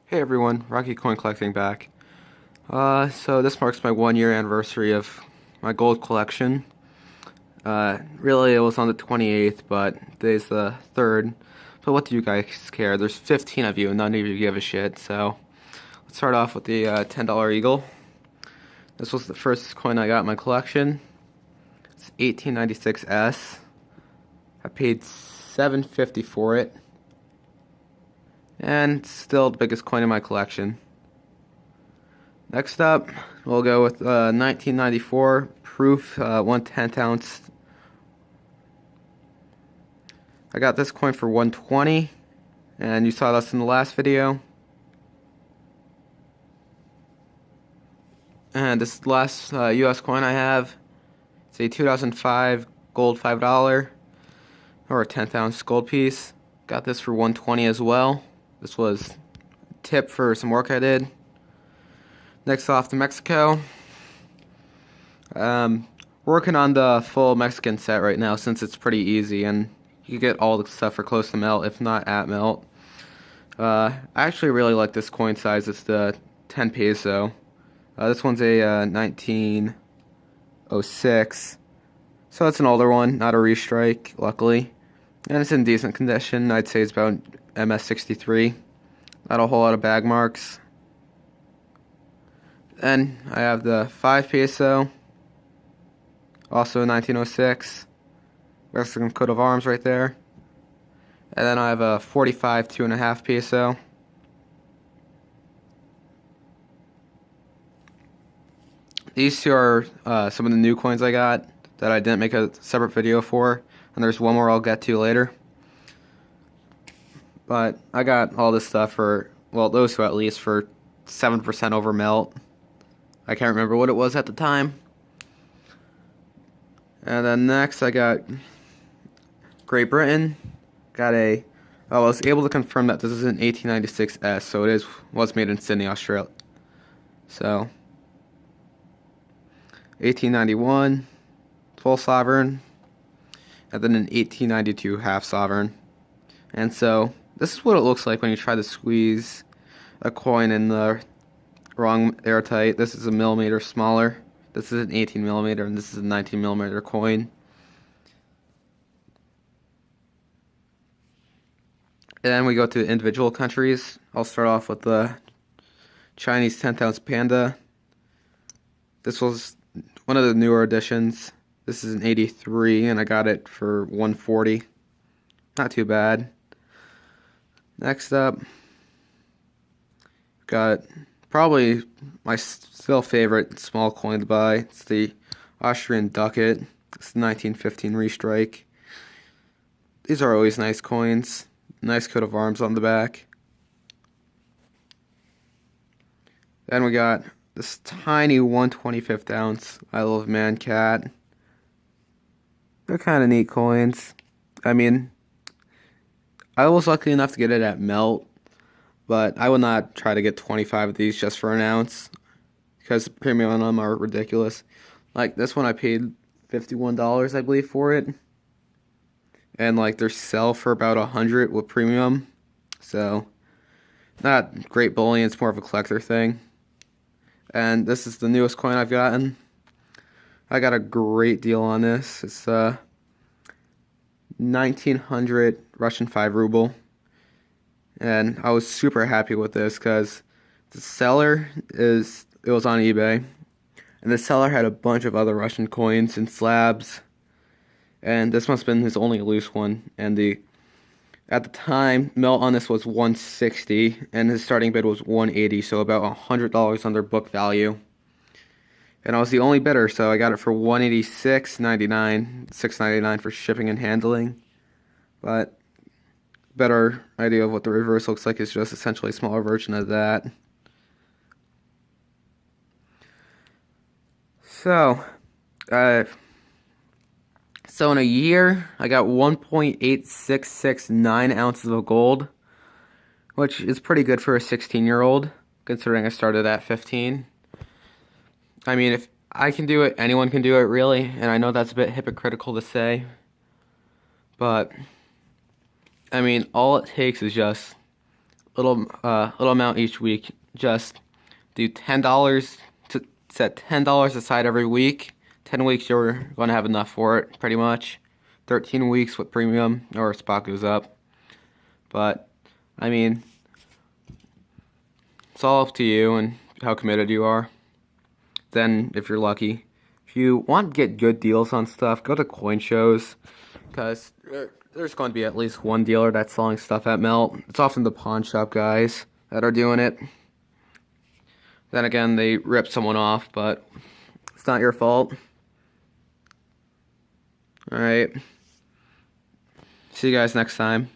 Hey everyone, Rocky Coin Collecting back. So this marks my 1 year anniversary of my gold collection. Really it was on the 28th, but today's the 3rd. But what do you guys care? There's 15 of you and none of you give a shit, so let's start off with the $10 Eagle. This was the first coin I got in my collection. It's 1896S. I paid $7.50 for it. And still the biggest coin in my collection. Next up, we'll go with 1994 proof 1/10 ounce. I got this coin for $120, and you saw this in the last video. And this last US coin I have, it's a 2005 gold $5 or a 10th ounce gold piece. Got this for $120 as well. This was a tip for some work I did. Next off to Mexico. Working on the full Mexican set right now since it's pretty easy and you get all the stuff for close to melt, if not at melt. I actually really like this coin size. It's the 10 peso. This one's a 1906. So it's an older one, not a restrike, luckily. And it's in decent condition. I'd say it's about MS63. Not a whole lot of bag marks. Then I have the 5 peso. Also 1906. Mexican coat of arms right there. And then I have a 45 2.5 peso. These two are some of the new coins I got that I didn't make a separate video for. And there's one more I'll get to later. But I got all this stuff for, well, those two at least, for 7% over melt. I can't remember what it was at the time. And then next I got Great Britain. I was able to confirm that this is an 1896S, so it was made in Sydney, Australia. So 1891 full sovereign, and then an 1892 half sovereign. And so this is what it looks like when you try to squeeze a coin in the wrong airtight. This is a millimeter smaller. This is an 18 millimeter, and this is a 19 millimeter coin. And then we go to individual countries. I'll start off with the Chinese 10th ounce panda. This was one of the newer editions. This is an 83, and I got it for $140. Not too bad. Next up, got probably my still favorite small coin to buy. It's the Austrian ducat. It's the 1915 restrike. These are always nice coins. Nice coat of arms on the back. Then we got this tiny 1/25 ounce Isle of Man cat. They're kind of neat coins. I mean, I was lucky enough to get it at melt, but I would not try to get 25 of these just for an ounce because the premium on them are ridiculous. Like this one I paid $51, I believe, for it. And like they sell for about $100 with premium. So not great bullion, it's more of a collector thing. And this is the newest coin I've gotten. I got a great deal on this. It's 1900 Russian 5 ruble. And I was super happy with this because the seller it was on eBay. And the seller had a bunch of other Russian coins and slabs. And this must have been his only loose one. And at the time, melt on this was $160, and his starting bid was $180, so about $100 under book value. And I was the only bidder, so I got it for $186.99, $6.99 for shipping and handling. But better idea of what the reverse looks like is just essentially a smaller version of that. So in a year, I got 1.8669 ounces of gold, which is pretty good for a 16-year-old, considering I started at 15. I mean, if I can do it, anyone can do it, really, and I know that's a bit hypocritical to say, but, I mean, all it takes is just little amount each week. Just do $10 to set $10 aside every week. 10 weeks you're going to have enough for it, pretty much. 13 weeks with premium or spot goes up. But I mean, it's all up to you and how committed you are. Then, if you're lucky, if you want to get good deals on stuff, go to coin shows, because there's going to be at least one dealer that's selling stuff at melt. It's often the pawn shop guys that are doing it. Then again, they rip someone off, but it's not your fault. Alright. See you guys next time.